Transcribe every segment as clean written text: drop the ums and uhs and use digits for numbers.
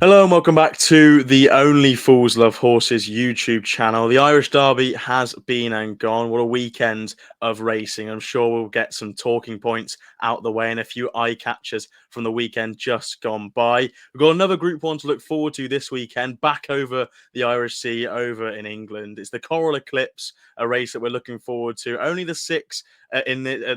Hello and welcome back to the Only Fools Love Horses YouTube channel. The Irish Derby has been and gone. What a weekend of racing. I'm sure we'll get some talking points out the way and a few eye catchers from the weekend just gone by. We've got another Group 1 to look forward to this weekend, back over the Irish Sea, over in England. It's the Coral-Eclipse, a race that we're looking forward to. Only the 6 at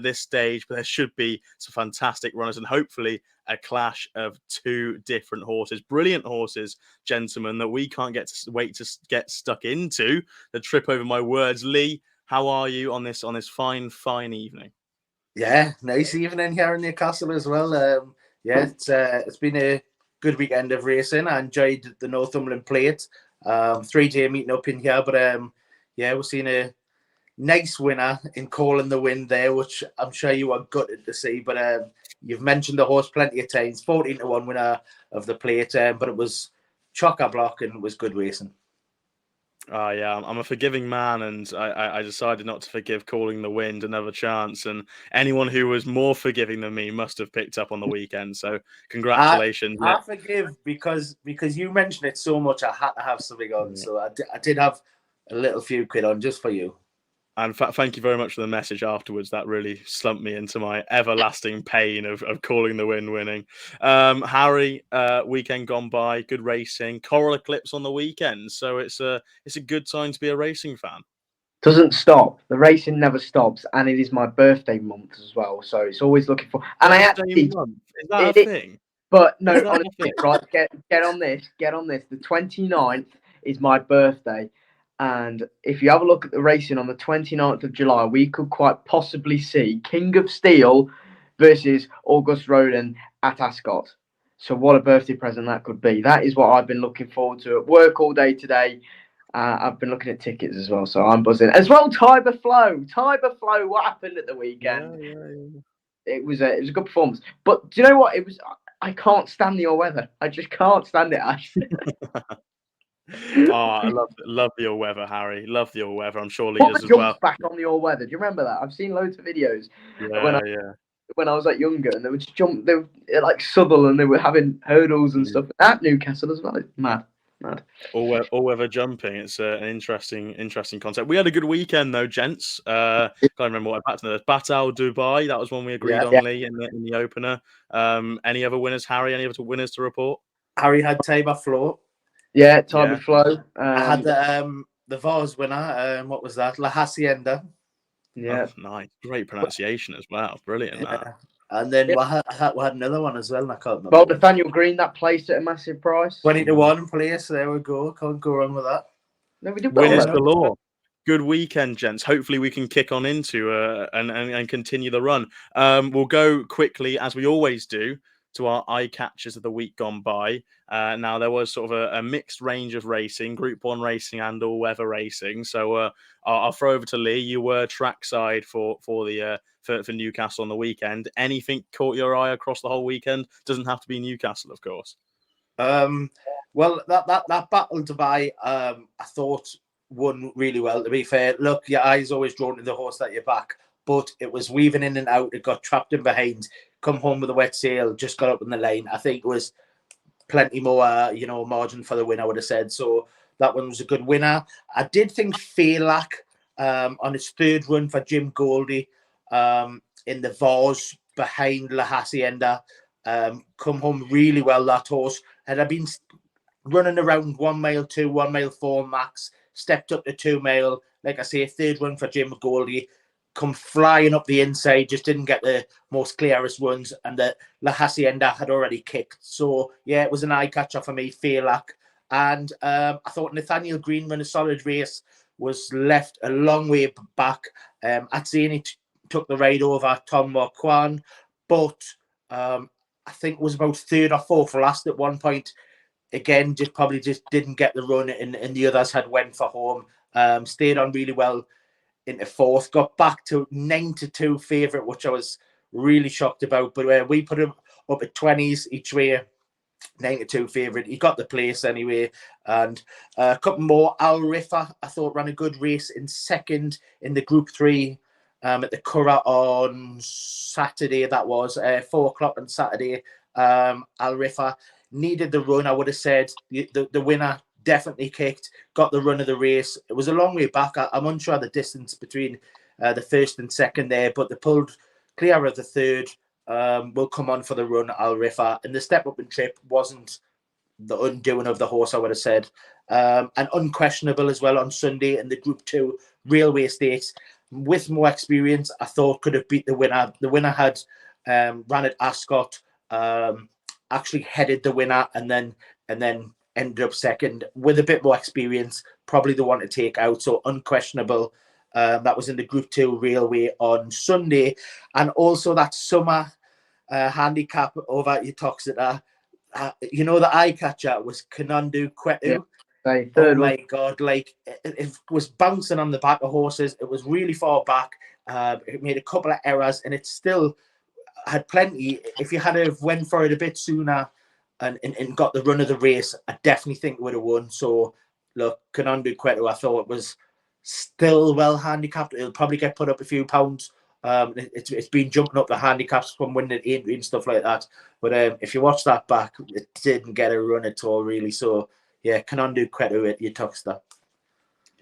this stage, but there should be some fantastic runners and hopefully a clash of 2 different horses. Brilliant horses, gentlemen, that we can't wait to get stuck into. The trip over my words. Lee, how are you on this fine evening? Yeah, nice evening here in Newcastle as well. It's been a good weekend of racing. I enjoyed the Northumberland Plate. 3-day meeting up in here, but we're seeing a nice winner in Calling the Wind there, which I'm sure you are gutted to see. But you've mentioned the horse plenty of times. 14-1 winner of the Plate, but it was chock-a-block and it was good racing. Yeah, I'm a forgiving man, and I decided not to forgive Calling the Wind another chance. And anyone who was more forgiving than me must have picked up on the weekend. So congratulations. I forgive because you mentioned it so much. I had to have something on, so I did have a little few quid on just for you. And thank you very much for the message afterwards. That really slumped me into my everlasting pain of Calling the Wind winning. Harry, weekend gone by, good racing. Coral-Eclipse on the weekend, so it's a good time to be a racing fan. Doesn't stop. The racing never stops, and it is my birthday month as well. So it's always looking for. And I actually is that a thing? But no, honestly, right? Get on this. The 29th is my birthday. And if you have a look at the racing on the 29th of July, we could quite possibly see King of Steel versus August Rodin at Ascot. So what a birthday present that could be. That is what I've been looking forward to at work all day today. I've been looking at tickets as well, so I'm buzzing. As well, Tiber Flow. What happened at the weekend? Yeah. It was a good performance. But do you know what? I can't stand the all weather. I just can't stand it, Ash. I love the all weather, Harry. Love the all weather. I'm sure leaders as well. Back on the all weather. Do you remember that? I've seen loads of videos. When I was like younger, and they would jump. They were like Southwell, and they were having hurdles and stuff at Newcastle as well. It's mad. All weather jumping. It's an interesting concept. We had a good weekend though, gents. Can't remember what I backed to. Batal Dubai. That was one we agreed on, Lee, in the opener. Any other winners, Harry? Any other winners to report? Harry had Tiber Flow. Yeah, Tiber Flow. I had the Vars winner. What was that? La Hacienda. Yeah, nice, great pronunciation as well. Brilliant. Yeah. And then we had another one as well. And I can't remember. Well, Nathaniel Green, that placed at a massive price. 20-1 place. There we go. Can't go wrong with that. No, we did winners galore. Good weekend, gents. Hopefully we can kick on into and continue the run. We'll go quickly, as we always do, to our eye catchers of the week gone by. Now there was sort of a mixed range of racing, Group 1 racing and all weather racing. So I'll throw over to Lee. You were trackside for Newcastle on the weekend. Anything caught your eye across the whole weekend? Doesn't have to be Newcastle, of course. Well, that Battle Dubai, I thought won really well. To be fair, look, your eyes always drawn to the horse that you're back, but it was weaving in and out. It got trapped in behind. Come home with a wet sail. Just got up in the lane. I think it was plenty more, margin for the win, I would have said. So that one was a good winner. I did think Fairlack on his third run for Jim Goldie in the Vars behind La Hacienda come home really well. That horse had been running around 1 mile 2, 1 mile 4 max, stepped up to 2 mile. Like I say, third run for Jim Goldie. Come flying up the inside, just didn't get the most clearest runs, and the La Hacienda had already kicked. So yeah, it was an eye catcher for me, Fairlack. And I thought Nathaniel Green ran a solid race, was left a long way back. Atzini took the ride over Tom Marquand, but I think it was about third or fourth last at one point. Again, just didn't get the run, and the others had went for home. Stayed on really well into fourth, got back to 9-2 favourite, which I was really shocked about. But we put him up at 20s each way. 9-2 favourite. He got the place anyway. And a couple more. Al Rifa, I thought, ran a good race in second in the Group 3 at the Curragh on Saturday. That was 4 o'clock on Saturday. Al Rifa needed the run. I would have said the winner definitely kicked, got the run of the race. It was a long way back. I'm unsure the distance between the first and second there, but they pulled clear of the third. Will come on for the run, Al Rifa. And the step up and trip wasn't the undoing of the horse, I would have said. And unquestionable as well on Sunday in the Group 2 Railway Stakes. With more experience, I thought could have beat the winner. The winner had ran at Ascot, actually headed the winner, and then ended up second. With a bit more experience, probably the one to take out. So unquestionable. That was in the Group 2 Railway on Sunday. And also that summer handicap over at Utoxeter. The Eyecatcher was Kanundu Kwetu. Yeah, oh my God, like it was bouncing on the back of horses. It was really far back. It made a couple of errors, and it still had plenty. If you had have went for it a bit sooner and got the run of the race, I definitely think it would have won. So look, Kanundu Kwetu, I thought it was still well handicapped. It'll probably get put up a few pounds. It's been jumping up the handicaps from winning Aintree and stuff like that. But if you watch that back, it didn't get a run at all, really. So yeah, Kanundu Kwetu at Utoxeter.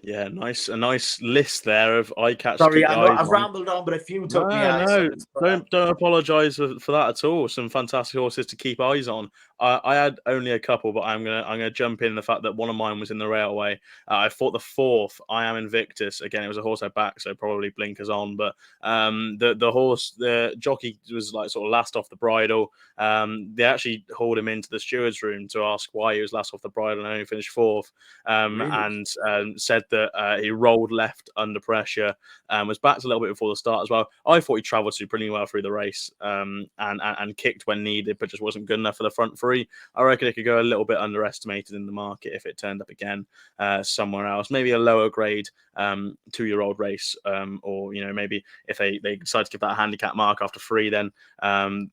Yeah, a nice list there of Eyecatchers. Sorry, I know I've rambled on, but a few took me eyes. No, don't apologise for that at all. Some fantastic horses to keep eyes on. I had only a couple, but I'm gonna jump in the fact that one of mine was in the Railway. I thought the fourth, I Am Invictus. Again, it was a horse I backed, so probably blinkers on. But the horse, the jockey was like sort of last off the bridle. They actually hauled him into the steward's room to ask why he was last off the bridle and only finished fourth. Really? And said that he rolled left under pressure, was backed a little bit before the start as well. I thought he travelled supremely well through the race, and kicked when needed, but just wasn't good enough for the front three. I reckon it could go a little bit underestimated in the market if it turned up again somewhere else, maybe a lower grade 2-year-old race, or maybe if they decide to give that a handicap mark after 3, then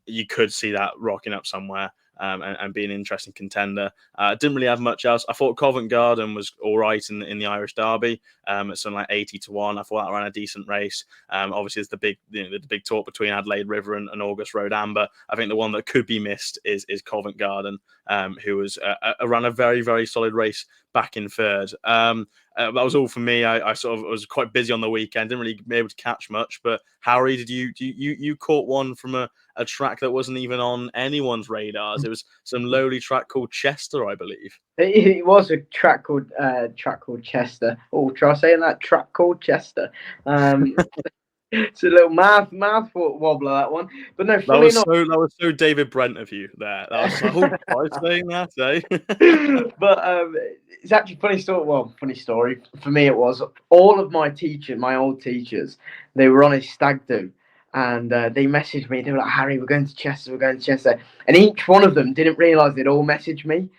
you could see that rocking up somewhere. And be an interesting contender. Didn't really have much else. I thought Covent Garden was all right in the Irish Derby. At something like 80-1. I thought that ran a decent race. Obviously, it's the big talk between Adelaide River and August Road Amber. I think the one that could be missed is Covent Garden, who was ran a very, very solid race back in third. That was all for me. I sort of was quite busy on the weekend, didn't really be able to catch much. But Harry, did you caught one from a track that wasn't even on anyone's radars? It was some lowly track called Chester, I believe. It was a track called Chester. Oh, try saying that, track called Chester. It's a little mouth wobbler, that one. But no, that was so David Brent of you there. That was like, I was saying that, eh? But it's actually funny story. For me, it was all of my old teachers, they were on a stag do. And they messaged me. They were like, Harry, we're going to Chester. And each one of them didn't realise they'd all messaged me.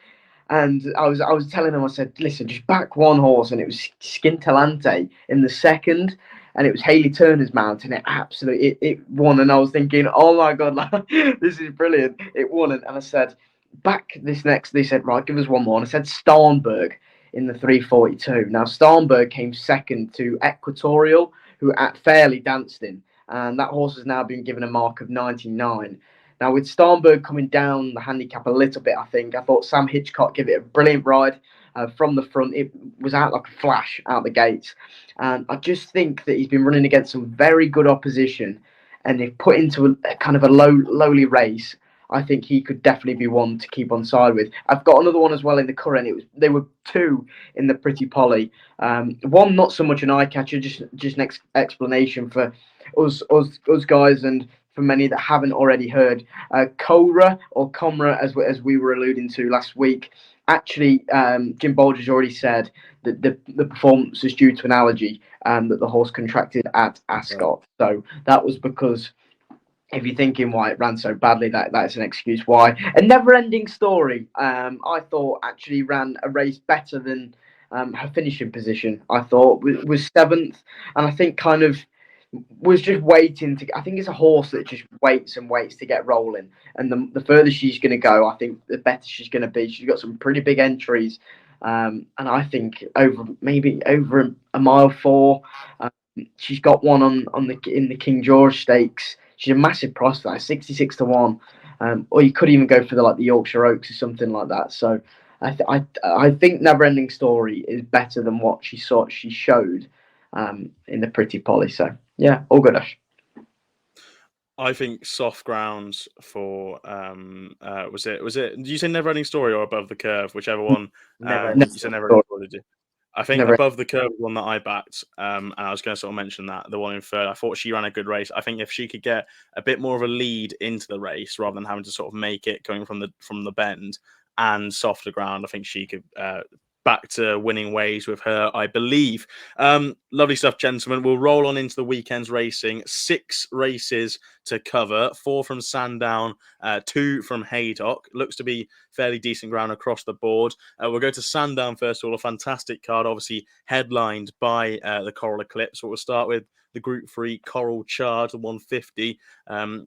And I was telling them, I said, listen, just back one horse. And it was Scintillante in the second. And it was Hayley Turner's mount. And it won. And I was thinking, oh my God, this is brilliant. It won. And I said, back this next. They said, right, give us one more. And I said, Starnberg in the 342. Now, Starnberg came second to Equatorial, who fairly danced in. And that horse has now been given a mark of 99. Now, with Starnberg coming down the handicap a little bit, I thought Sam Hitchcock gave it a brilliant ride from the front. It was out like a flash out the gates. And I just think that he's been running against some very good opposition. And if put into a kind of a lowly race, I think he could definitely be one to keep on side with. I've got another one as well in the current. They were 2 in the Pretty Polly. One not so much an eye catcher, just an explanation for us guys, and for many that haven't already heard. Cora or Comra, as we were alluding to last week. Actually, Jim Bolger's already said that the performance was due to an allergy that the horse contracted at Ascot. So that was because, if you're thinking why it ran so badly, that's an excuse why. A never-ending story. I thought actually ran a race better than her finishing position. I thought was 7th, and I think kind of was just waiting to. I think it's a horse that just waits and waits to get rolling. And the further she's going to go, I think the better she's going to be. She's got some pretty big entries, and I think maybe over a mile 4. She's got one in the King George Stakes. She's a massive price for that, 66 to 1. Or you could even go for the Yorkshire Oaks or something like that. So I think Never Ending Story is better than what she showed in the Pretty Polly. So yeah, all good, Ash. I think soft grounds for was it did you say Never Ending Story or Above the Curve, whichever one? You said Never Ending Story, did you? I think Above the Curve was one that I backed, and I was going to sort of mention that the one in third. I thought she ran a good race. I think if she could get a bit more of a lead into the race rather than having to sort of make it going from the bend and softer ground, I think she could back to winning ways with her, I believe. Lovely stuff, gentlemen. We'll roll on into the weekend's racing. 6 races to cover, 4 from Sandown, 2 from Haydock. Looks to be fairly decent ground across the board. We'll go to Sandown first of all, a fantastic card, obviously headlined by the Coral-Eclipse. We'll start with the Group 3 Coral Charge, the 150,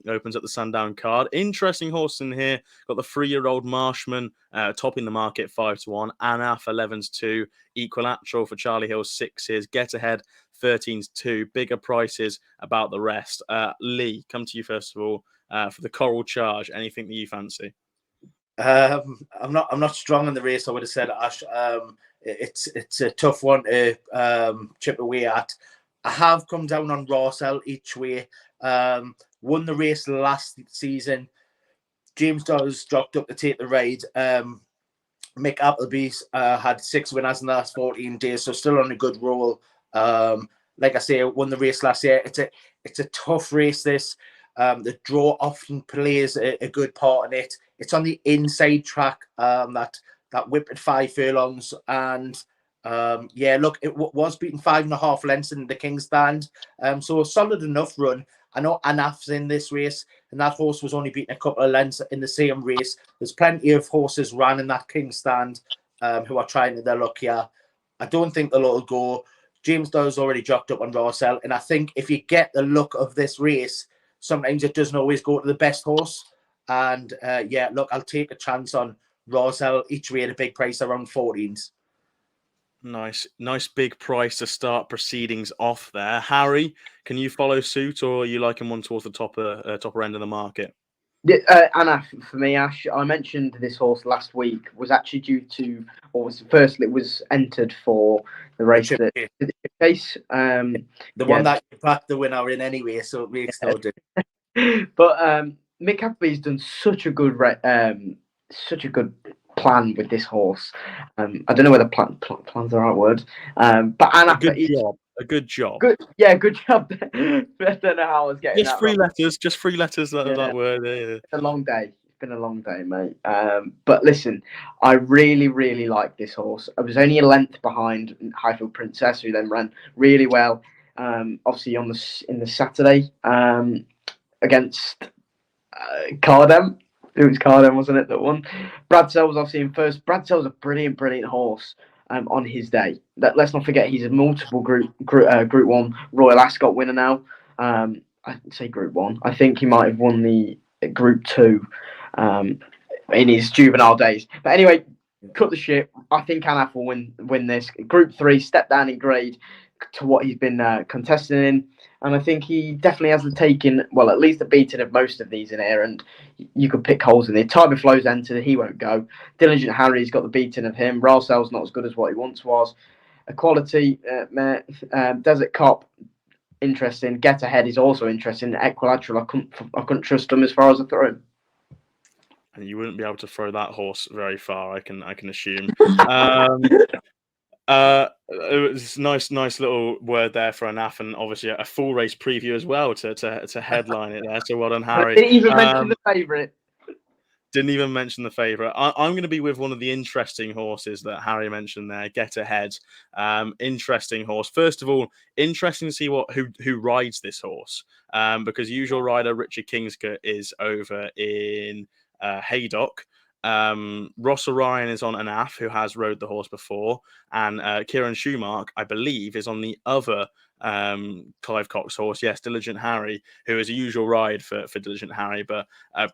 opens up the Sandown card. Interesting horse in here. Got the 3-year-old Marshman topping the market 5 to 1. Anaf 11s 2. Equilateral for Charlie Hill 6s. Get Ahead 13s 2. Bigger prices about the rest. Lee, come to you first of all for the Coral Charge. Anything that you fancy? I'm not strong in the race. I would have said, Ash. It's a tough one to chip away at. I have come down on Rossell each way. Won the race last season. James Dawes dropped up to take the ride. Mick Appleby's had 6 winners in the last 14 days, so still on a good roll. Like I say, won the race last year. It's a tough race, this. The draw often plays a good part in it. It's on the inside track, that whip at 5 furlongs. And look, it was beaten 5.5 lengths in the King's Stand. So a solid enough run. I know Anaf's in this race, and that horse was only beaten a couple of lengths in the same race. There's plenty of horses ran in that King's Stand who are trying their luck here. I don't think they'll all go. James Dawes already jocked up on Rossell, and I think if you get the look of this race, sometimes it doesn't always go to the best horse. And look, I'll take a chance on Rossell each way at a big price around 14s. Nice big price to start proceedings off there. Harry, can you follow suit, or are you liking one towards the topper end of the market? Anna, for me, Ash, I mentioned this horse last week was actually due to, it was entered for the race at the Chase. One that you backed the winner in anyway, so it makes no difference. But Mick Appleby's done such a good plan with this horse. I don't know whether plan's the right word. But Anna, a good job. Good job. I don't know how I was getting just that. Just 3 letters. That word. Yeah. It's a long day. It's been a long day, mate. But listen, I really, really like this horse. I was only a length behind Highfield Princess, who then ran really well. Obviously in the Saturday against Cardem. It was Cardem, wasn't it, that won? Bradsell was obviously in first. Bradsell's a brilliant horse. On his day, let's not forget he's a multiple Group 1 Royal Ascot winner now. I'd say Group 1. I think he might have won the Group 2 in his juvenile days. But anyway, cut the shit. I think Anaf will win this. Group 3, step down in grade to what he's been contesting in. And I think he definitely hasn't taken, well, at least the beating of most of these in here. And you could pick holes in there. Tiber Flow's entered, he won't go. Diligent Harry's got the beating of him. Rossell's not as good as what he once was. Equality, Desert Cop, interesting. Get Ahead is also interesting. Equilateral, I couldn't trust him as far as I threw him. And you wouldn't be able to throw that horse very far, I can assume. It was nice little word there for Anaf, and obviously a full race preview as well to headline it there. So well done, Harry. Didn't even mention the favourite. Didn't even mention the favourite. I'm going to be with one of the interesting horses that Harry mentioned there, Get Ahead. Interesting horse. First of all, interesting to see who rides this horse, because usual rider Richard Kingscote is over in Haydock. Ross Orion is on Anaf, who has rode the horse before, and Kieran Schumark, I believe, is on the other Clive Cox horse. Yes, Diligent Harry, who is a usual ride for Diligent Harry, but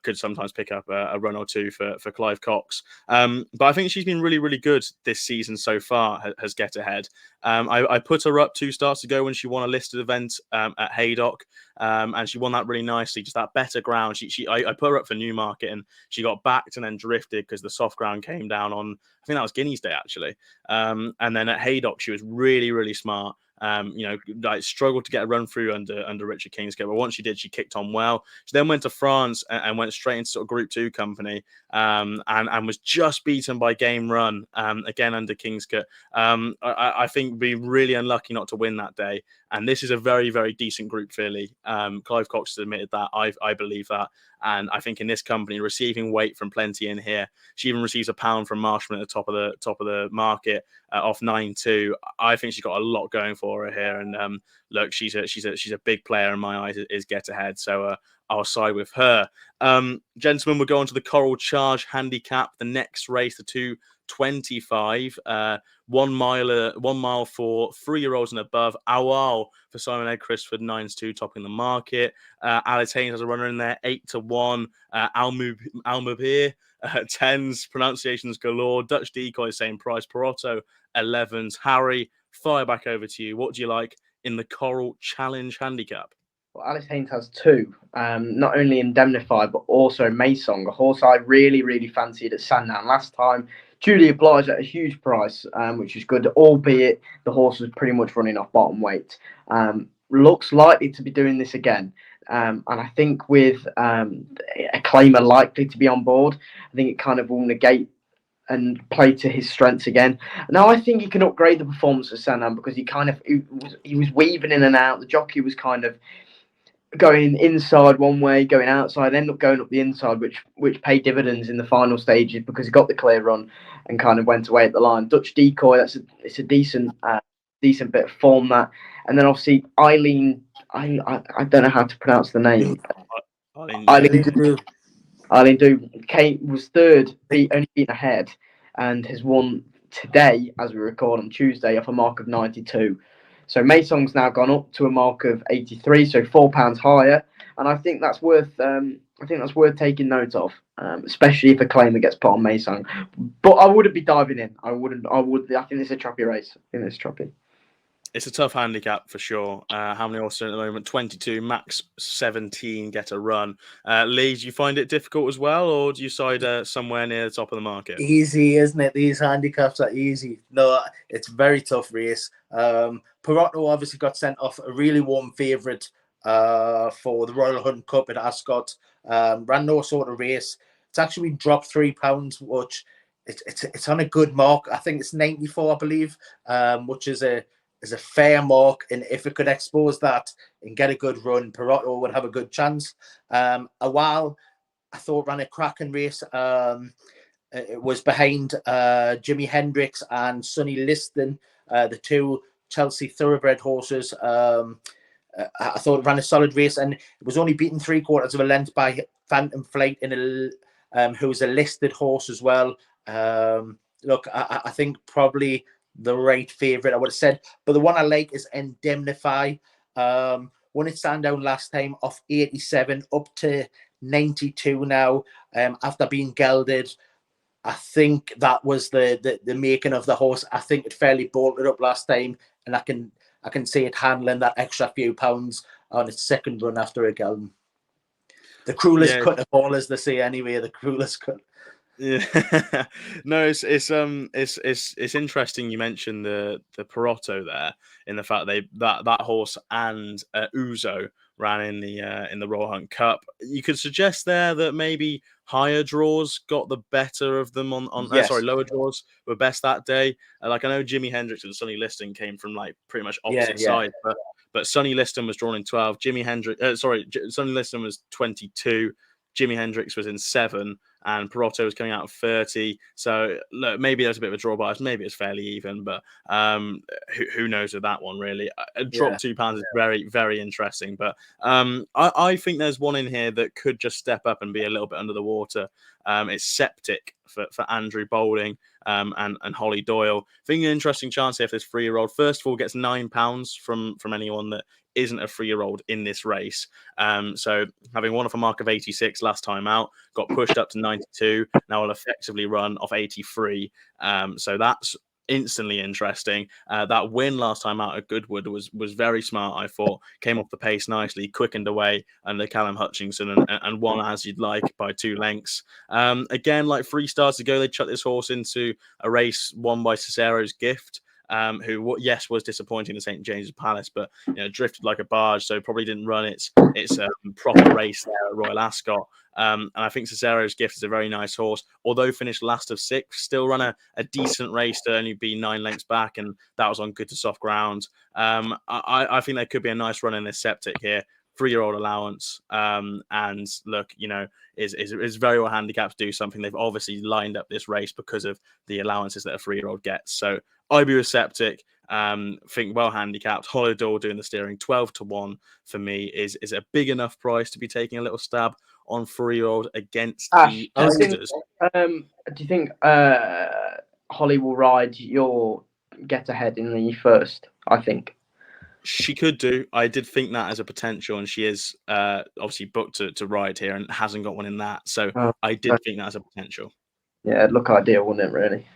could sometimes pick up a run or two for Clive Cox. But I think she's been really, really good this season so far, has Get Ahead. I put her up 2 starts ago when she won a listed event at Haydock, and she won that really nicely, just that better ground. I put her up for Newmarket, and she got backed and then drifted because the soft ground came down on, I think that was Guineas Day, actually. And then at Haydock, she was really, really smart. Like struggled to get a run through under Richard Kingscote, but once she did, she kicked on well. She then went to France and went straight into sort of Group 2 company, and was just beaten by Game Run again under Kingscote. I think be really unlucky not to win that day. And this is a very, very decent group filly. Clive Cox has admitted that. I believe that. And I think in this company, receiving weight from Plenty in here, she even receives a pound from Marshman at the top of the market off 9-2. I think she's got a lot going for her here. And look, she's a big player in my eyes. Is Get Ahead. So I'll side with her. Gentlemen, we'll go on to the Coral Charge Handicap. The next race, the 225, 1 mile for 3-year-olds and above. Awal for Simon Ed Christopher, 9-2, topping the market. Alice Haynes has a runner in there, 8-1. Almubir, 10s, pronunciations galore. Dutch Decoy, same price. Perotto, 11s. Harry, fire back over to you. What do you like in the Coral Challenge Handicap? Well, Alice Haynes has 2, not only Indemnify, but also Maysong, a horse I really, really fancied at Sandown last time. Duly obliged at a huge price, which is good, albeit the horse was pretty much running off bottom weight. Looks likely to be doing this again. And I think with a claimer likely to be on board, I think it kind of will negate and play to his strengths again. Now, I think he can upgrade the performance of Sandown because he was weaving in and out. The jockey was kind of going inside one way, going outside, ended up going up the inside, which paid dividends in the final stages because he got the clear run and kind of went away at the line. Dutch Decoy, it's a decent bit of form that, and then obviously Eileen, I don't know how to pronounce the name. Eileen Du was third, only beaten ahead, and has won today as we record on Tuesday off a mark of 92. So Maysong's now gone up to a mark of 83, so £4 higher, and I think that's worth taking note of, especially if a claimer gets put on Maysong. But I wouldn't be diving in. I think it's a trappy race. It's a tough handicap for sure. How many horses at the moment? 22, max 17 get a run. Lee, do you find it difficult as well, or do you side somewhere near the top of the market? Easy, isn't it? These handicaps are easy. No, it's a very tough race. Perotto obviously got sent off, a really warm favourite for the Royal Hunt Cup at Ascot. Ran no sort of race. It's actually been dropped £3, which it's on a good mark. I think it's 94, I believe, which is a fair mark. And if it could expose that and get a good run, Perotto would have a good chance. A while, I thought ran a cracking race. It was behind Jimi Hendrix and Sonny Liston, the 2 Chelsea thoroughbred horses. I thought it ran a solid race, and it was only beaten 3/4 of a length by Phantom Flight, who was a listed horse as well. Look, I think probably the right favourite, I would have said. But the one I like is Indemnify. Won at Sandown last time off 87, up to 92 now, after being gelded. I think that was the making of the horse. I think it fairly bolted up last time, and I can see it handling that extra few pounds on its second run after a gelding. The cruelest cut of all, as they say anyway. The cruelest cut. Yeah, no, it's interesting you mentioned the Perotto there, in the fact that horse and Uzo ran in the Royal Hunt Cup. You could suggest there that maybe higher draws got the better of them lower draws were best that day. Like I know Jimi Hendrix and Sonny Liston came from like pretty much opposite sides, but Sonny Liston was drawn in 12. Sonny Liston was 22. Jimi Hendrix was in 7, and Perotto was coming out of 30. So look, maybe there's a bit of a draw bias, maybe it's fairly even, but who knows with that one really. A drop £2 is very, very interesting, but I think there's one in here that could just step up and be a little bit under the water. It's Septic for Andrew Bowling and Holly Doyle. I think an interesting chance here if this 3-year-old first of all gets £9 from anyone that isn't a 3-year-old in this race. So having won off a mark of 86 last time out, got pushed up to 92, now will effectively run off 83. So that's instantly interesting. That win last time out at Goodwood was very smart, I thought. Came off the pace nicely, quickened away under Callum Hutchinson and won as you'd like by 2 lengths. Again, like 3 starts ago, they chucked this horse into a race won by Cicero's Gift. Who, yes, was disappointing at St James's Palace, but drifted like a barge, so probably didn't run its proper race there at Royal Ascot. And I think Cicero's Gift is a very nice horse. Although finished last of 6, still run a decent race to only be 9 lengths back, and that was on good to soft ground. I think there could be a nice run in this Septic here. 3-year-old allowance, and look, is very well handicapped to do something. They've obviously lined up this race because of the allowances that a 3-year-old gets. So I'd be with Septic. Think well handicapped. Holidor doing the steering. 12-1 for me is a big enough price to be taking a little stab on 3-year-old against the others. Do you think Holly will ride your get ahead in the first? I think she could do. I did think that as a potential, and she is obviously booked to ride here and hasn't got one in that. So I did think that as a potential. Yeah, it'd look ideal, wouldn't it, really?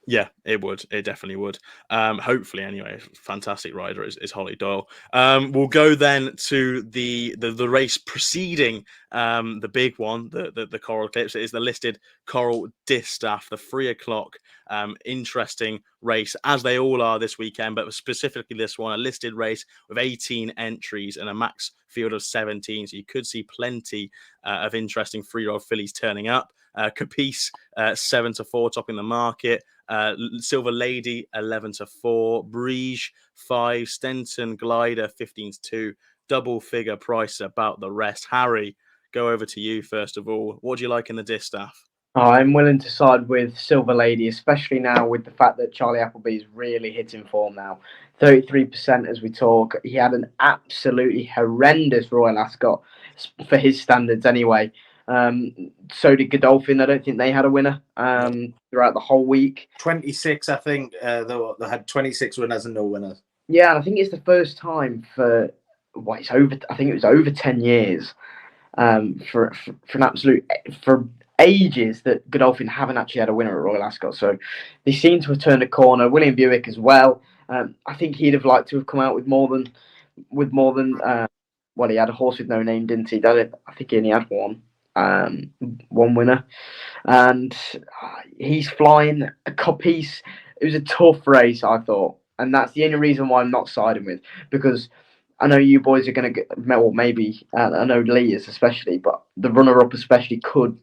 Yeah, it would. It definitely would. Hopefully, anyway. Fantastic rider is Holly Doyle. We'll go then to the race preceding the big one, the Coral-Eclipse. It is the listed Coral Distaff, the 3 o'clock. Interesting race, as they all are this weekend, but specifically this one, a listed race with 18 entries and a max field of 17. So you could see plenty of interesting 3-year-old fillies turning up. Capice 7-4 topping the market. Silver Lady 11-4. Brige 5. Stenton Glider 15-2. Double figure price about the rest. Harry, go over to you first of all. What do you like in the Distaff? I'm willing to side with Silver Lady, especially now with the fact that Charlie Appleby's really hitting form now. 33% as we talk. He had an absolutely horrendous Royal Ascot for his standards anyway. So did Godolphin. I don't think they had a winner throughout the whole week. 26, I think. They had 26 winners and no winners. Yeah, and I think it's the first time for it's over. I think it was over 10 years for ages that Godolphin haven't actually had a winner at Royal Ascot. So they seem to have turned a corner. William Buick as well. I think he'd have liked to have come out with more than. He had a horse with no name, didn't he? I think he only had one winner, and he's flying a Capice. It was a tough race, I thought, and that's the only reason why I'm not siding with, because I know you boys are going to get, or maybe I know Lee is especially, but the runner-up especially could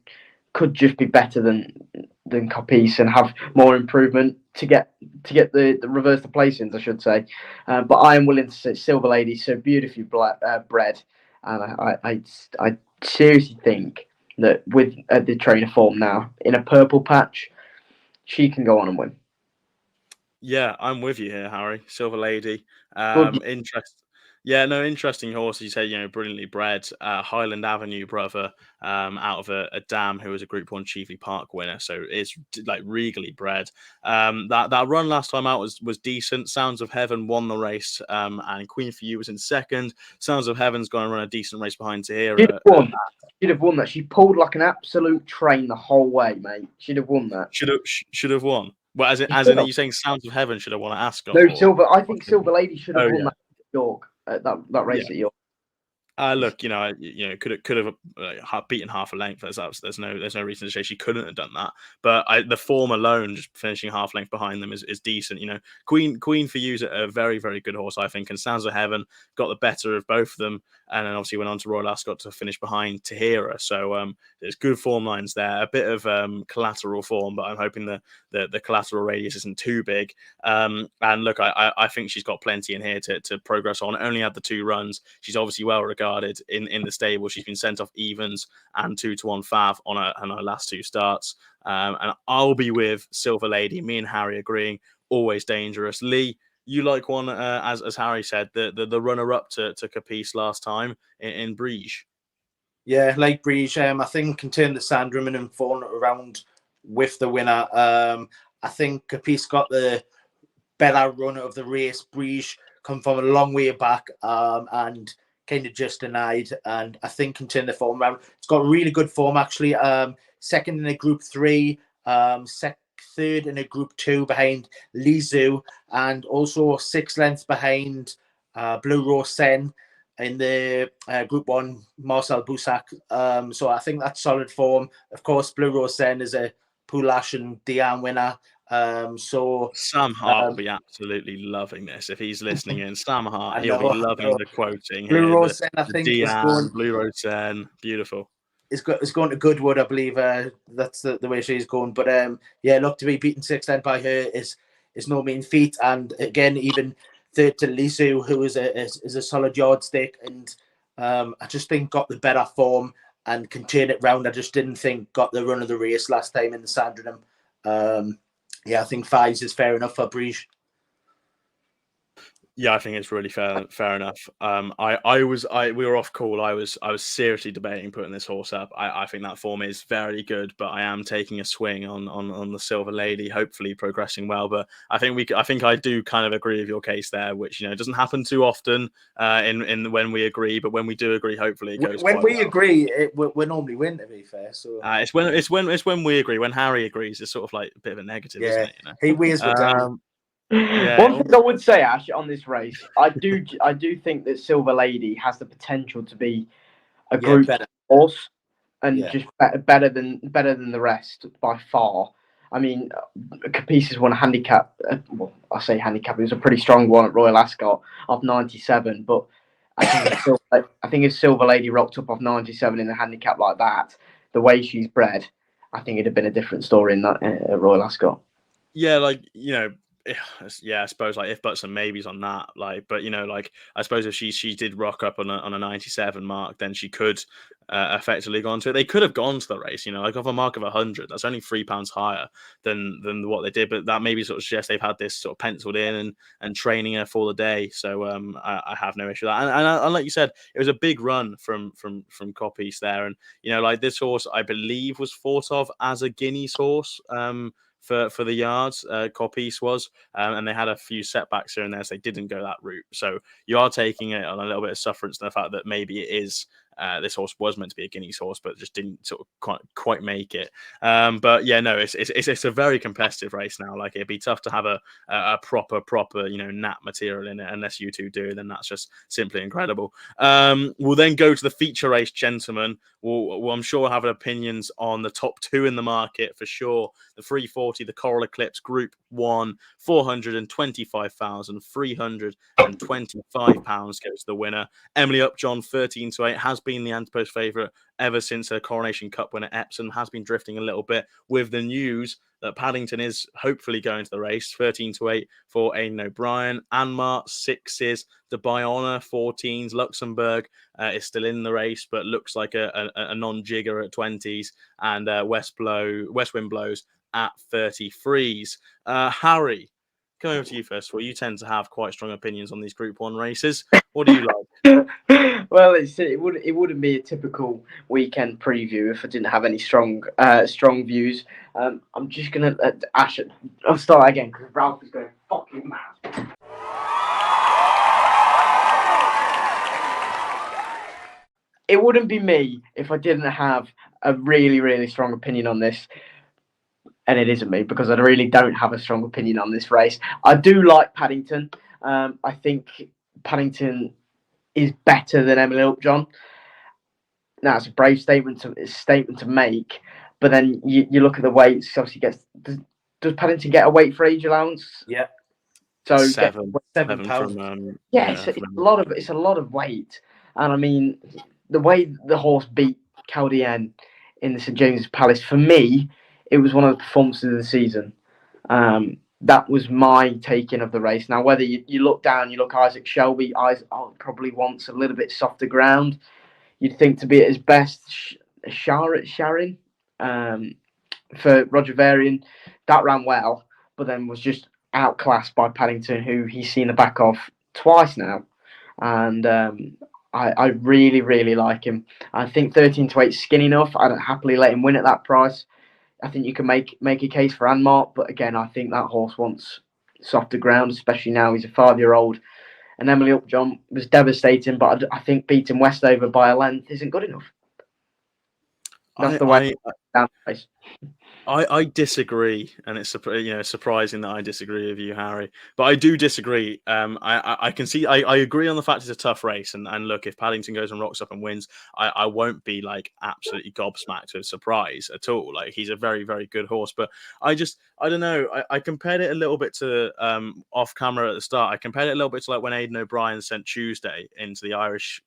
just be better than Capice and have more improvement to get the reverse the placings, I should say. But I am willing to say Silver Lady, so beautifully bred, and I seriously think that with the trainer form now in a purple patch, she can go on and win. Yeah, I'm with you here, Harry. Silver Lady. Interesting horse. You say, brilliantly bred. Highland Avenue brother, out of a dam who was a Group 1 Cheveley Park winner, so is like regally bred. That run last time out was decent. Sounds of Heaven won the race, and Queen for You was in second. Sounds of Heaven's going to run a decent race behind Tahira. She'd have won that. She pulled like an absolute train the whole way, mate. She'd have won that. Should have won. Well, as in, are you saying Sounds of Heaven should have won at Ascot? No, I think Silver Lady should have won that at York, that race at York. Look, could have beaten half a length. There's no reason to say she couldn't have done that. But the form alone, just finishing half length behind them, is decent. Queen for You's a very, very good horse, I think. And Sounds of Heaven got the better of both of them, and then obviously went on to Royal Ascot to finish behind Tahira. So there's good form lines there. A bit of collateral form, but I'm hoping the collateral radius isn't too big. And look, I think she's got plenty in here to progress on. Only had the 2 runs. She's obviously well regarded discarded in the stable. She's been sent off evens and 2-1 fav on her last 2 starts. And I'll be with Silver Lady. Me and Harry agreeing, always dangerous. Lee, you like one, as Harry said, the runner-up to Capice last time in Briege. Yeah, like Briege. I think in terms of Sandringham and falling around with the winner, I think Capice got the better run of the race. Briege come from a long way back and kind of just denied. And I think in terms of form round, it's got really good form actually. Second in a Group 3, third in a Group 2 behind Lizu, and also 6 lengths behind Blue Rose Sen in the Group 1, Marcel Boussac. So I think that's solid form. Of course, Blue Rose Sen is a Poulash and Diane winner. So Sam Hart will be absolutely loving this if he's listening in. Sam Hart, he'll be loving the quoting Blue here. Rose Sen, I think, Diane, Blue Rose Sen, beautiful. It's going to Goodwood, I believe. That's the way she's going. But yeah, look, to be beaten 6 by her is no mean feat. And again, even third to Lisu, who is a solid yardstick, and I just think got the better form and can turn it round. I just didn't think got the run of the race last time in the Sandringham. Yeah, I think 5s is fair enough for Briege. Yeah, I think it's really fair enough. We were off call. I was seriously debating putting this horse up. I think that form is very good, but I am taking a swing on the Silver Lady, hopefully progressing well. But I think I do kind of agree with your case there, which doesn't happen too often in when we agree, but when we do agree, hopefully it goes. When we agree, we normally win. To be fair, so it's when we agree. When Harry agrees, it's sort of like a bit of a negative, isn't it? He wears me down. Yeah. One thing I would say, Ash, on this race, I do think that Silver Lady has the potential to be a group horse, and just better than the rest by far. I mean, Capice has won a handicap. Well, I say handicap. It was a pretty strong one at Royal Ascot of 97, but I think if Silver Lady rocked up off 97 in a handicap like that, the way she's bred, I think it'd have been a different story in that at Royal Ascot. Yeah, I suppose if buts and maybes on that, but I suppose if she did rock up on a 97 mark, then she could effectively go on to it. They could have gone to the race, off a mark of 100. That's only £3 higher than what they did, but that maybe sort of suggests they've had this sort of penciled in and training her for the day. So I have no issue with that. And like you said, it was a big run from Capice there, and this horse I believe was thought of as a Guineas horse. For the yards, Capice was, and they had a few setbacks here and there, so they didn't go that route. So you are taking it on a little bit of sufferance to the fact that maybe it is this horse was meant to be a Guineas horse, but just didn't sort of quite make it. But yeah, no, it's a very competitive race now. It'd be tough to have a proper nat material in it unless you two do. Then that's just simply incredible. We'll then go to the feature race, gentlemen. I'm sure we'll have opinions on the top 2 in the market for sure. The 340, the Coral-Eclipse Group 1, £425,325 goes to the winner. Emily Upjohn, 13-8, has been the anti-post favourite ever since her Coronation Cup winner Epsom, has been drifting a little bit with the news that Paddington is hopefully going to the race. 13-8 for Aidan O'Brien. Anmar, 6s. Dubai Honor, 14s. Luxembourg is still in the race, but looks like a non-jigger at 20s. And West Wind Blows at 33s. Harry, coming over to you first of all. You tend to have quite strong opinions on these Group 1 races. What do you like? Well, it wouldn't be a typical weekend preview if I didn't have any strong views. I'm just gonna Ash. I'll start again because Ralph is going fucking mad. It wouldn't be me if I didn't have a really, really strong opinion on this. And it isn't me because I really don't have a strong opinion on this race. I do like Paddington. I think Paddington is better than Emily Upjohn. Now, it's a brave statement to make, but then you look at the weights. Obviously, does Paddington get a weight for age allowance? Yeah. So £7. It's a lot of weight, and I mean the way the horse beat Caldien in the St James's Palace, for me, it was one of the performances of the season. that was my taking of the race. Now, whether you look down, you look Isaac Shelby, Isaac probably wants a little bit softer ground. You'd think to be at his best, Sharon for Roger Varian, that ran well, but then was just outclassed by Paddington, who he's seen the back of twice now. And I really, really like him. I think 13-8 is skinny enough. I'd happily let him win at that price. I think you can make a case for Anmark, but again, I think that horse wants softer ground, especially now he's a 5-year-old. And Emily Upjohn was devastating, but I think beating Westover by a length isn't good enough. That's the way down the race. I disagree, and it's surprising that I disagree with you, Harry. But I do disagree. I can see. I agree on the fact it's a tough race, and look, if Paddington goes and rocks up and wins, I won't be like absolutely gobsmacked with surprise at all. Like, he's a very, very good horse. But I don't know. I compared it a little bit to off camera at the start. I compared it a little bit to like when Aidan O'Brien sent Tuesday into the Irish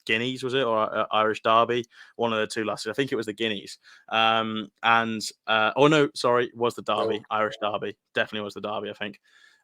Guineas, was it, or Irish Derby? One of the two last year. I think it was the Guineas. Oh no, sorry, it was the Derby, Irish Derby. Definitely was the Derby, I think.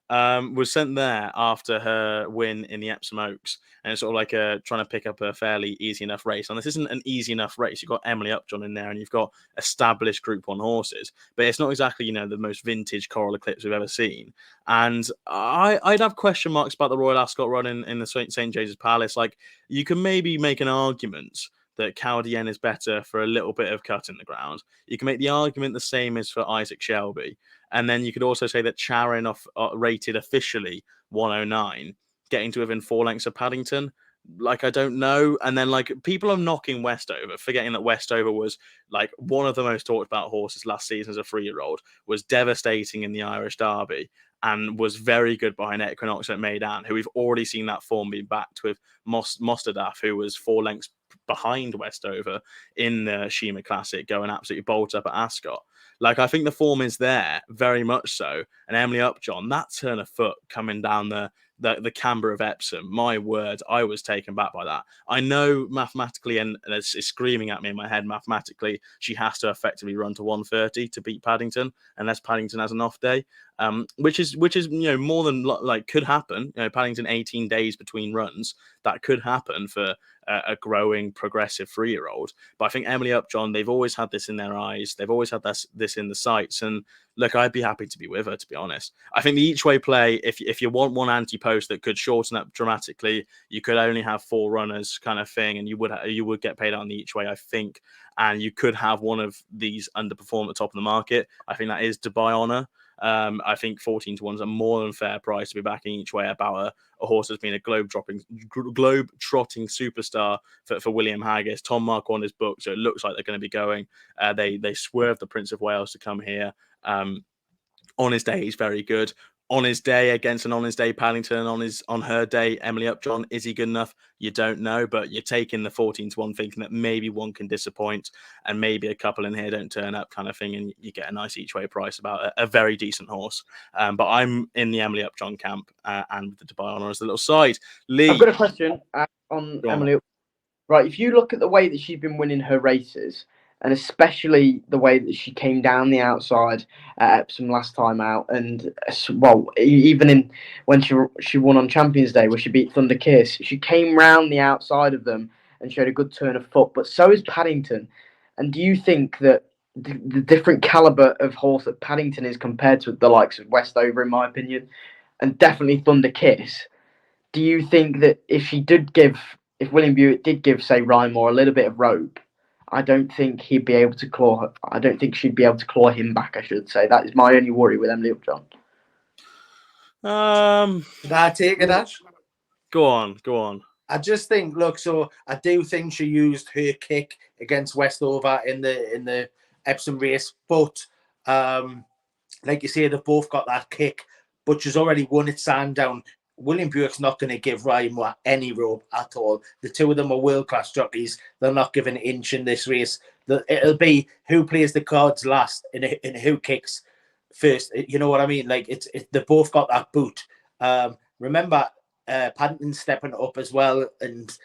Was sent there after her win in the Epsom Oaks, and it's sort of like trying to pick up a fairly easy enough race. And this isn't an easy enough race. You've got Emily Upjohn in there, and you've got established Group 1 horses, but it's not exactly the most vintage Coral-Eclipse we've ever seen. And I'd have question marks about the Royal Ascot run in the St James's Palace. Like, you can maybe make an argument that Cowdienne is better for a little bit of cut in the ground. You can make the argument the same as for Isaac Shelby. And then you could also say that Charon rated officially 109, getting to within 4 lengths of Paddington. Like, I don't know. And then, like, people are knocking Westover, forgetting that Westover was like one of the most talked about horses last season as a 3-year-old, was devastating in the Irish Derby, and was very good behind Equinox at Meydan, who we've already seen that form be backed with Mostadaf, who was 4 lengths behind Westover in the Shima Classic, going absolutely bolt up at Ascot. Like, I think the form is there, very much so. And Emily Upjohn, that turn of foot coming down the camber of Epsom, my word, I was taken back by that. I know mathematically, and it's screaming at me in my head, mathematically, she has to effectively run to 130 to beat Paddington, unless Paddington has an off day, which is more than like could happen. Paddington 18 days between runs, that could happen for a growing, progressive 3-year-old. But I think Emily Upjohn, they've always had this in their eyes. They've always had this in the sights. And look, I'd be happy to be with her, to be honest. I think the each way play, if you want one anti-post that could shorten up dramatically, you could only have 4 runners kind of thing, and you would get paid out on the each way, I think. And you could have one of these underperform at the top of the market. I think that is Dubai Honor. I think 14 to 1 is a more than fair price to be backing each way about a horse that's been a globe-trotting superstar for William Haggis. Tom Mark on his book, so it looks like they're going to be going. They swerved the Prince of Wales to come here. On his day, he's very good. On his day against an on his day Paddington, on her day Emily Upjohn, is he good enough? You don't know, but you're taking the 14 to 1, thinking that maybe one can disappoint, and maybe a couple in here don't turn up, kind of thing, and you get a nice each way price about a very decent horse. But I'm in the Emily Upjohn camp, and the Dubai Honor as a little side. Lee, I've got a question on Emily. Right, if you look at the way that she's been winning her races, and especially the way that she came down the outside at Epsom last time out, and well, even when she won on Champions Day, where she beat Thunder Kiss, she came round the outside of them and showed a good turn of foot. But so is Paddington. And do you think that the different caliber of horse that Paddington is compared to the likes of Westover, in my opinion, and definitely Thunder Kiss? Do you think that if William Buick did give, say, Ryan Moore a little bit of rope, I don't think he'd be able to claw her. I don't think she'd be able to claw him back, I should say. That is my only worry with Emily Upjohn. Did I take it, Ash? Go on. I just think, look, so I do think she used her kick against Westover in the Epsom race, but like you say, they've both got that kick, but she's already won at Sandown. William Buick's not going to give Ryan Moore any rope at all. The two of them are world-class jockeys. They're not giving an inch in this race. It'll be who plays the cards last and who kicks first. You know what I mean? Like, they've both got that boot. Remember, Paddington stepping up as well, and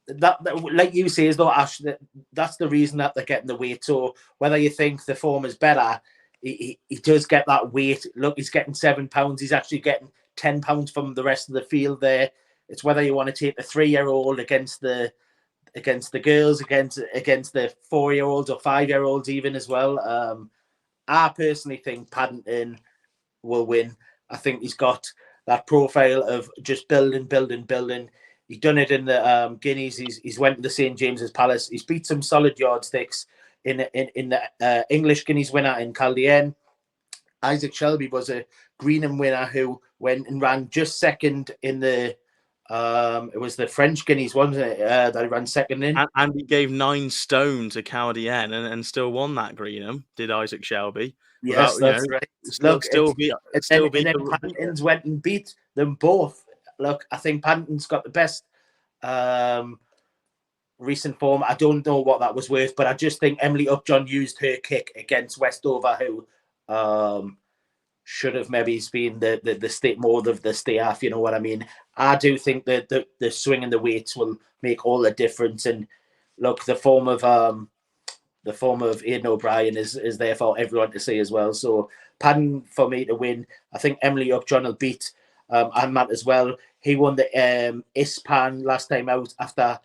that like you say, though, Ash, that's the reason that they're getting the weight. So whether you think the form is better, he does get that weight. Look, he's getting £7. He's actually getting £10 from the rest of the field there. It's whether you want to take the 3-year-old against the girls, against the 4-year-olds or 5-year-olds even as well. I personally think Paddington will win. I think he's got that profile of just building. He's done it in the Guineas. He's went to the St James's Palace. He's beat some solid yardsticks in the English Guineas winner in Chaldean. Isaac Shelby was a Greenham winner who went and ran just second in the it was the French Guineas, wasn't it? That he ran second in. And he gave 9 stone to Chaldean and still won that Greenham, did Isaac Shelby. Yes, that's right. Look, still beat Paddington's went and beat them both. Look, I think Paddington's got the best recent form. I don't know what that was worth, but I just think Emily Upjohn used her kick against Westover, who should have maybe been the state more of the stay off. You know what I mean? I do think that the swing and the weights will make all the difference. And look, the form of Aidan O'Brien is there for everyone to see as well. So Paddington for me to win. I think Emily Upjohn will beat Matt as well. He won the Ispan last time out after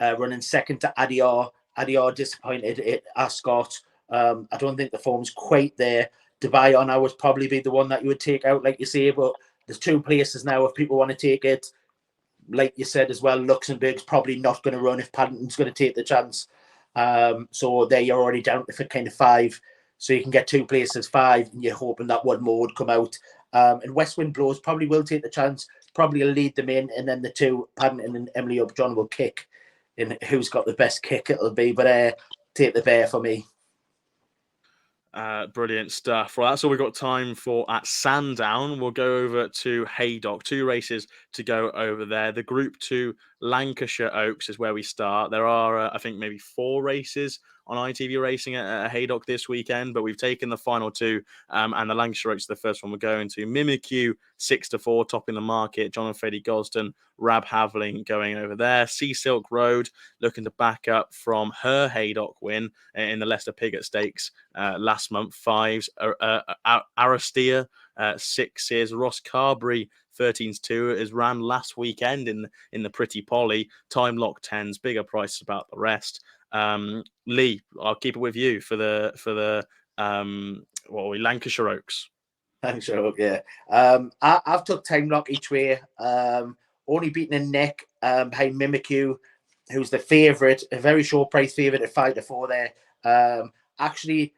running second to Adyar. Adyar disappointed at Ascot. I don't think the form's quite there. Dubai Honor would probably be the one that you would take out, like you say, but there's 2 places now if people want to take it. Like you said as well, Luxembourg's probably not going to run if Paddington's going to take the chance. So there you're already down to kind of 5. So you can get 2 places 5, and you're hoping that one more would come out. And West Wind Blows probably will take the chance, probably will lead them in, and then the 2, Paddington and Emily Upjohn, will kick. And who's got the best kick it'll be, but take the bear for me. Brilliant stuff. Well, that's all we've got time for at Sandown. We'll go over to Haydock. 2 races to go over there. The Group 2 Lancashire Oaks is where we start. There are, I think, maybe 4 races on ITV Racing at Haydock this weekend, but we've taken the final 2, and the Lancashire Oaks is the first one we're going to. Mimikyu 6-4, topping the market. John and Freddie Gosden, Rab Havling going over there. Sea Silk Road looking to back up from her Haydock win in the Leicester Piggott Stakes last month. 5s. Aristea 6s. Ross Carberry 13s2 is ran last weekend in the Pretty Polly. Time Lock 10s. Bigger prices about the rest. Lee, I'll keep it with you for the Lancashire Oaks. Lancashire Oaks, yeah. I've took Time Lock each way. Only beaten a neck behind Mimikyu, who's the favourite, a very short price favourite at 5-4 there. Actually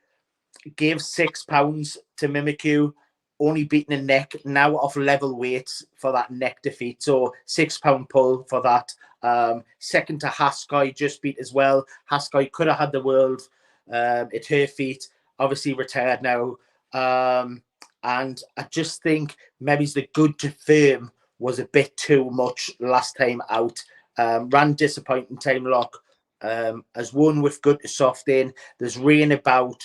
gave £6 to Mimikyu, only beaten a neck, now off level weights for that neck defeat. So £6 pull for that. Second to Haskoy, just beat as well. Haskoy could have had the world at her feet, obviously retired now. And I just think maybe the good to firm was a bit too much last time out. Ran disappointing Time Lock. Has won with good to soft in. There's rain about.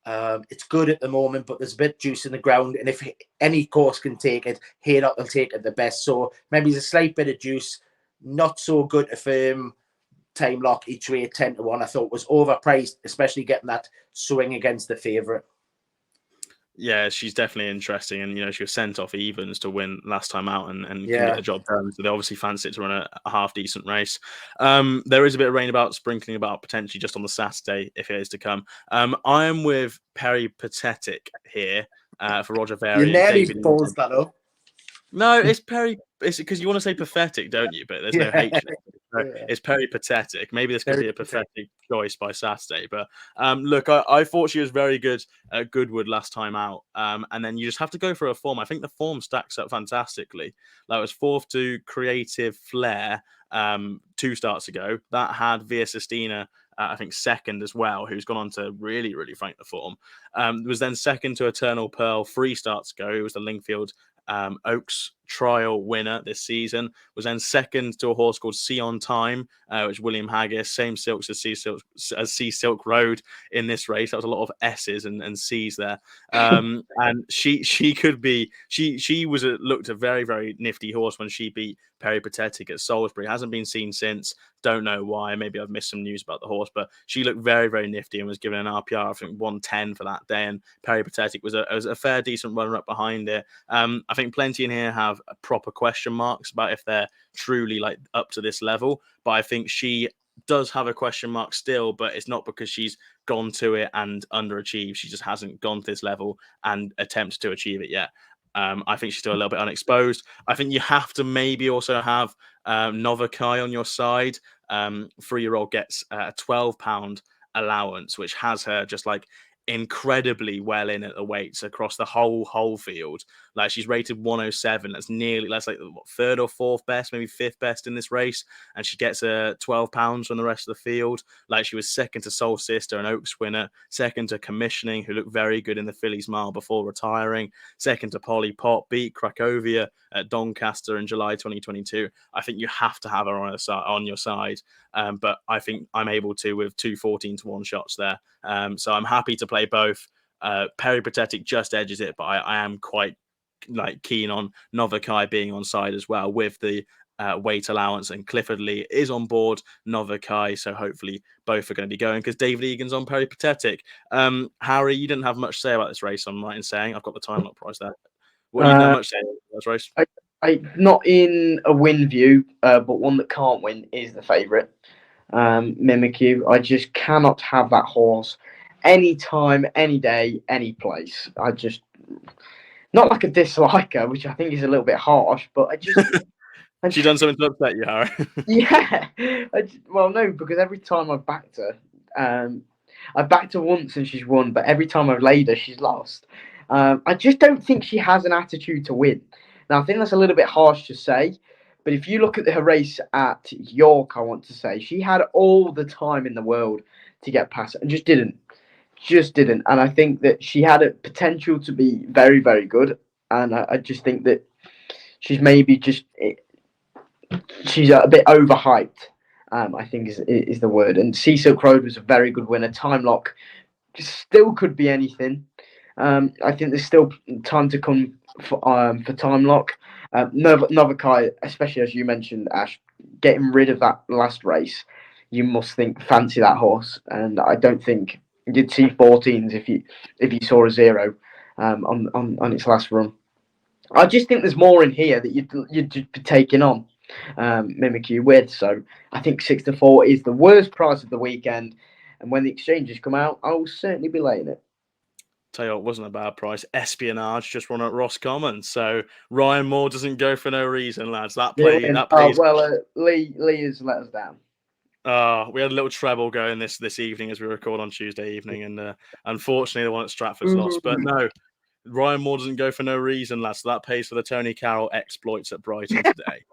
It's good at the moment, but there's a bit of juice in the ground. And if any course can take it, Haydock will take it the best. So maybe there's a slight bit of juice. Not so good to firm. Time Lock each way at 10-1. I thought was overpriced, especially getting that swing against the favourite. Yeah, she's definitely interesting, and she was sent off evens to win last time out, and can get the job done. So they obviously fancy it to run a half decent race. There is a bit of rain about, sprinkling about potentially just on the Saturday if it is to come. I am with Peripatetic here for Roger Varian. You nearly balls that up. No, it's because you want to say pathetic, don't you? But there's no H. It's peripatetic. Maybe this could be a pathetic choice by Saturday. But look, I thought she was very good at Goodwood last time out. And then you just have to go for a form. I think the form stacks up fantastically. Like, it was 4th to Creative Flair 2 starts ago. That had Via Sistina, I think, 2nd as well, who's gone on to really, really frank the form. Was then 2nd to Eternal Pearl 3 starts ago. It was the Lingfield Oaks trial winner this season. Was then 2nd to a horse called Sea on Time, which William Haggis, same silks as Sea Silk Road in this race. That was a lot of S's and C's there. And she could be, she was looked a very, very nifty horse when she beat Peripatetic at Salisbury. Hasn't been seen since. Don't know why. Maybe I've missed some news about the horse, but she looked very, very nifty and was given an RPR, I think 110 for that day. And Peripatetic was a fair, decent runner up behind it. I think plenty in here have proper question marks about if they're truly like up to this level. But I think she does have a question mark still, but it's not because she's gone to it and underachieved. She just hasn't gone to this level and attempted to achieve it yet. I think she's still a little bit unexposed. I think you have to maybe also have Novakai on your side. 3-year-old gets a £12 allowance, which has her just like incredibly well in at the weights across the whole field. Like she's rated 107. That's like what, third or fourth best, maybe fifth best in this race, and she gets £12 from the rest of the field. Like she was second to Soul Sister, an Oaks winner, second to Commissioning, who looked very good in the Fillies Mile before retiring, second to Polly Pop, beat Cracovia at Doncaster in July 2022. I think you have to have her on your side. But I think I'm able to with 2 14-1 shots there. So I'm happy to play both. Peripatetic just edges it, but I am quite keen on Novakai being on side as well with the weight allowance, and Clifford Lee is on board Novakai, so hopefully both are going to be going because David Egan's on Peripatetic. Harry, you didn't have much to say about this race, I'm right in saying. I've got the time lock price there. What you didn't have much to say about this race? Not in a win view, but one that can't win is the favourite, Mimikyu. I just cannot have that horse anytime, any day, any place. I just, not like a disliker, which I think is a little bit harsh, but I just... She done something to upset you, Harry? Yeah. Well, no, because every time I've backed her, I've backed her once and she's won, but every time I've laid her, she's lost. I just don't think she has an attitude to win. Now, I think that's a little bit harsh to say, but if you look at her race at York, I want to say, she had all the time in the world to get past it and just didn't. And I think that she had a potential to be very, very good. And I just think that she's maybe just... she's a bit overhyped, I think is the word. And Sea Silk Road was a very good winner. Time Lock still could be anything. I think there's still time to come for Time Lock. Novakai, especially as you mentioned, Ash, getting rid of that last race, you must fancy that horse. And I don't think you'd see 14s if you saw a 0 on its last run. I just think there's more in here that you'd be taking on Mimikyu with. So I think 6-4 is the worst price of the weekend. And when the exchanges come out, I will certainly be laying it. Tell you what, it wasn't a bad price. Espionage just run at Roscommon. So Ryan Moore doesn't go for no reason, lads. That plays. Lee has let us down. We had a little treble going this evening as we record on Tuesday evening, and unfortunately the one at Stratford's lost. But no, Ryan Moore doesn't go for no reason, lads. So that pays for the Tony Carroll exploits at Brighton today.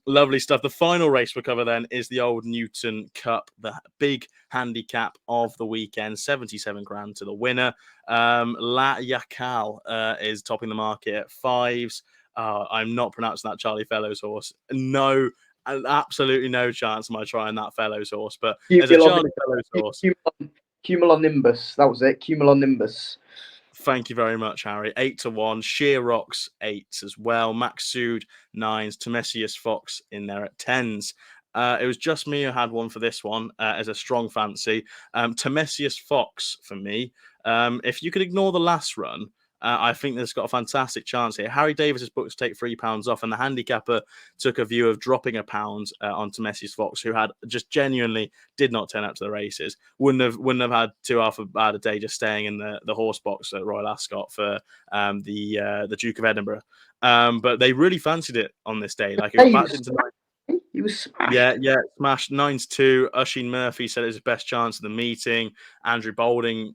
Lovely stuff. The final race we'll cover then is the old Newton Cup, the big handicap of the weekend, 77 grand to the winner. La Yakal is topping the market at 5s. I'm not pronouncing that Charlie Fellows horse. No, absolutely no chance am I trying that Fellows horse, but there's a Charlie Fellows horse. Cumulonimbus, that was it. Cumulonimbus. Thank you very much, Harry. 8-1. Sheer Rocks 8s as well. Max Sood 9s. Timesius Fox in there at 10s. It was just me who had one for this one as a strong fancy. Timesius Fox for me. If you could ignore the last run, I think there's got a fantastic chance here. Harry Davis is booked to take £3 off, and the handicapper took a view of dropping £1 on Timesius Fox, who had just genuinely did not turn up to the races. Wouldn't have had too half a bad a day just staying in the horse box at Royal Ascot for the Duke of Edinburgh. But they really fancied it on this day. Like it was back into he was smashed. Yeah, smashed 9-2. Usheen Murphy said it was his best chance of the meeting. Andrew Boulding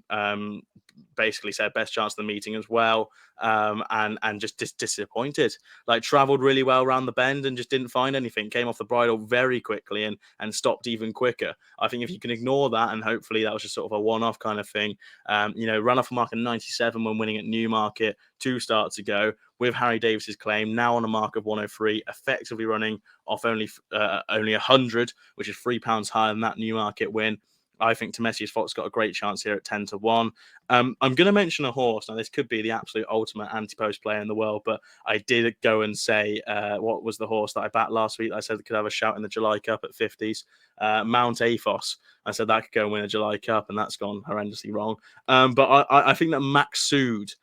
basically said best chance of the meeting as well, and just disappointed. Like travelled really well around the bend and just didn't find anything. Came off the bridle very quickly and stopped even quicker. I think if you can ignore that, and hopefully that was just sort of a one-off kind of thing, run off a mark of 97 when winning at Newmarket 2 starts ago with Harry Davis's claim, now on a mark of 103, effectively running off only 100, which is £3 higher than that Newmarket win. I think Temesius Fox got a great chance here at 10-1. I'm going to mention a horse. Now, this could be the absolute ultimate anti-post player in the world, but I did go and say what was the horse that I backed last week. I said it could have a shout in the July Cup at 50s. Mount Athos. I said that could go and win a July Cup, and that's gone horrendously wrong. But I think that Max Sood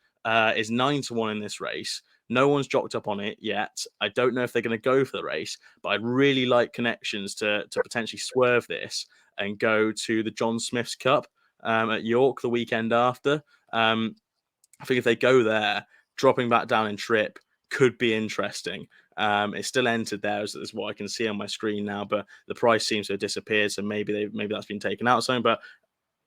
is 9-1 in this race. No one's jocked up on it yet. I don't know if they're going to go for the race, but I'd really like connections to potentially swerve this and go to the John Smith's Cup at York the weekend after. I think if they go there, dropping back down in trip could be interesting. It's still entered there, as what I can see on my screen now, but the price seems to have disappeared, so maybe that's been taken out or something. But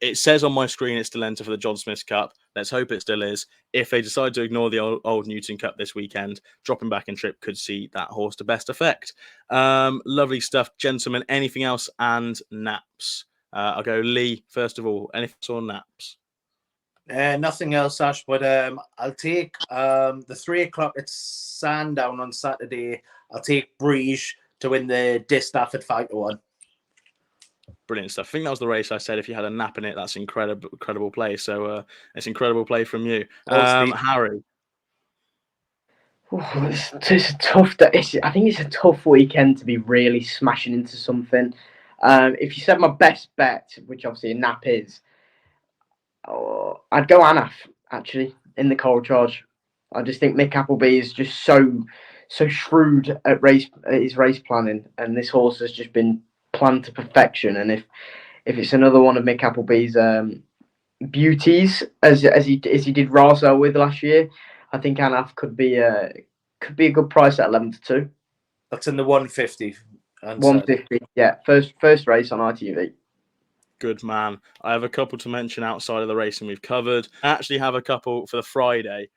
it says on my screen it's still entered for the John Smith's Cup. Let's hope it still is. If they decide to ignore the old Newton Cup this weekend, dropping back in trip could see that horse to best effect. Lovely stuff, gentlemen. Anything else? And naps. I'll go Lee, first of all. Anything on naps? Nothing else, Ash, but I'll take the 3 o'clock at Sandown on Saturday. I'll take Breege to win the Distaff at 5-1. Brilliant stuff. I think that was the race I said if you had a nap in it, that's incredible play. So it's incredible play from you. Harry. It's a tough day. I think it's a tough weekend to be really smashing into something. If you said my best bet, which obviously a nap is, I'd go Anaf, actually, in the Coral Charge. I just think Mick Appleby is just so shrewd at his race planning, and this horse has just been planned to perfection. And if it's another one of Mick Appleby's beauties, as he did Rarsell with last year, I think Anaf could be a good price at 11-2. That's in the 150. 150, yeah. First race on ITV. Good man. I have a couple to mention outside of the racing we've covered. I actually have a couple for the Friday.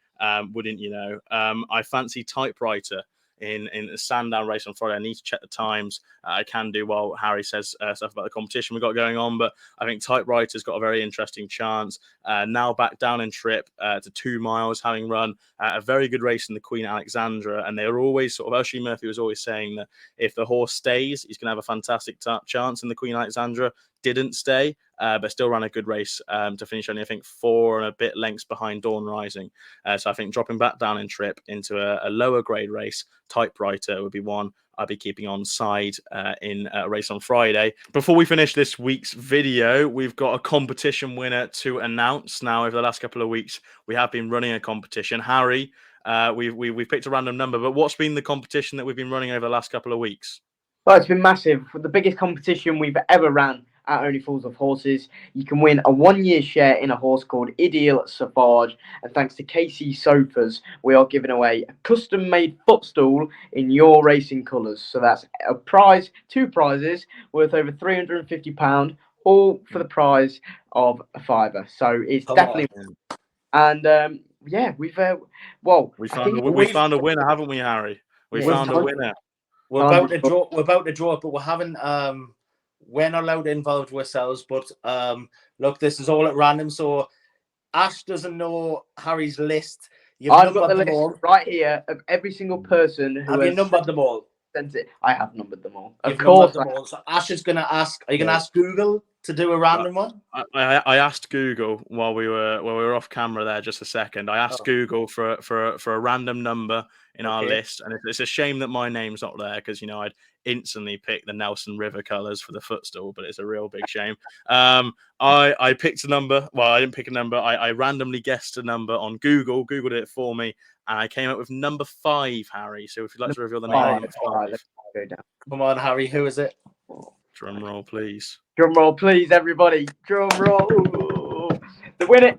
Wouldn't you know? I fancy Typewriter in the Sandown race on Friday. I need to check the times. I can do while Harry says stuff about the competition we've got going on, but I think Typewriter's got a very interesting chance. Now back down in trip to 2 miles, having run a very good race in the Queen Alexandra, and they were always sort of, Oshie Murphy was always saying that if the horse stays, he's going to have a fantastic chance in the Queen Alexandra. Didn't stay, but still ran a good race to finish only, I think, 4 and a bit lengths behind Dawn Rising. So I think dropping back down in trip into a lower grade race, Typewriter would be one I'll be keeping on side in a race on Friday. Before we finish this week's video, we've got a competition winner to announce. Now, over the last couple of weeks, we have been running a competition. Harry, we've picked a random number, but what's been the competition that we've been running over the last couple of weeks? Well, it's been massive. The biggest competition we've ever ran at Only Fools of Horses. You can win a 1-year share in a horse called Ideal Sauvage. And thanks to KC Sofas, we are giving away a custom-made footstool in your racing colours. So that's a prize, 2 prizes worth over £350, all for the prize of a £5. So it's definitely... And yeah, we've found a winner, haven't we, Harry? We found a winner. We're about to draw it, but we haven't. We're not allowed to involve ourselves. But look, this is all at random. So Ash doesn't know Harry's list. I've got the list right here of every single person who have you numbered them all. Sent it. I have numbered them all. Of course. So Ash is going to ask. Are you going to ask Google to do a random one? I asked Google while we were off camera there just a second. I asked Google for a random number in our list, and it's a shame that my name's not there because I'd instantly pick the Nelson River colours for the footstool, but it's a real big shame. I picked a number. Well, I didn't pick a number. I randomly guessed a number on Googled it for me, and I came up with number 5, Harry. So if you'd like to reveal the name of 5. Let's go down. Come on, Harry. Who is it? Drum roll, please. Drum roll, please, everybody. Drum roll. The winner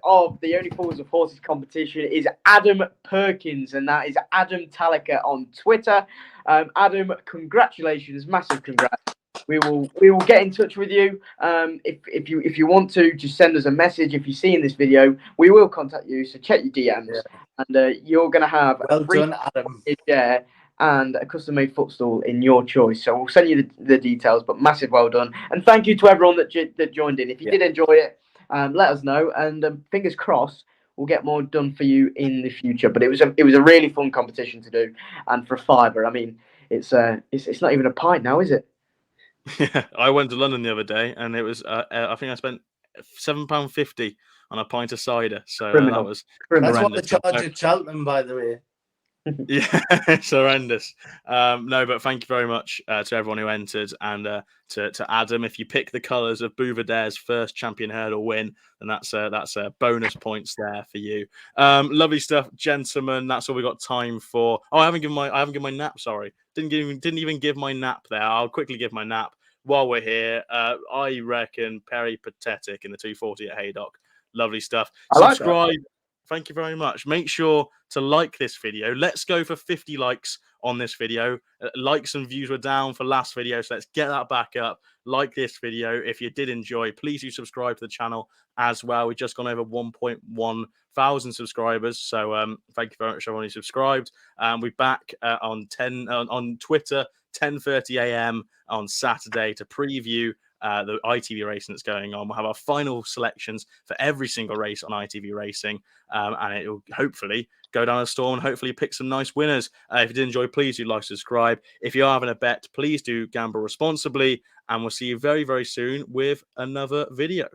of the Only Fools of Horses competition is Adam Perkins, and that is Adam Talika on Twitter. Adam, congratulations, massive congrats. We will get in touch with you. If you want to, just send us a message. If you see in this video, we will contact you. So check your DMs, and you're going to have a free share and a custom-made footstool in your choice. So we'll send you the details. But massive well done, and thank you to everyone that joined in. If you did enjoy it, let us know, and fingers crossed we'll get more done for you in the future. But it was a really fun competition to do, and for a £5, I mean, it's not even a pint now, is it? Yeah, I went to London the other day, and it was I think I spent £7.50 on a pint of cider. So that Criminal. was Criminal. That's what they horrendous. charge at Cheltenham, by the way. Yeah, it's horrendous. No, but thank you very much to everyone who entered, and to Adam. If you pick the colours of Bouverdare's first champion hurdle win, then that's bonus points there for you. Lovely stuff, gentlemen. That's all we got time for. Oh, I haven't given my nap. Sorry, didn't even give my nap there. I'll quickly give my nap while we're here. I reckon peripatetic in the 240 at Haydock. Lovely stuff. I like that. Subscribe. Thank you very much. Make sure to like this video. Let's go for 50 likes on this video. Likes and views were down for last video, so let's get that back up. Like this video. If you did enjoy, please do subscribe to the channel as well. We've just gone over 1.1 thousand subscribers, so thank you very much everyone who subscribed. We're back on Twitter 10:30 a.m. on Saturday to preview the ITV racing that's going on. We'll have our final selections for every single race on ITV Racing, and it will hopefully go down a storm and hopefully pick some nice winners. If you did enjoy, please do like, subscribe. If you are having a bet, please do gamble responsibly, and we'll see you very, very soon with another video.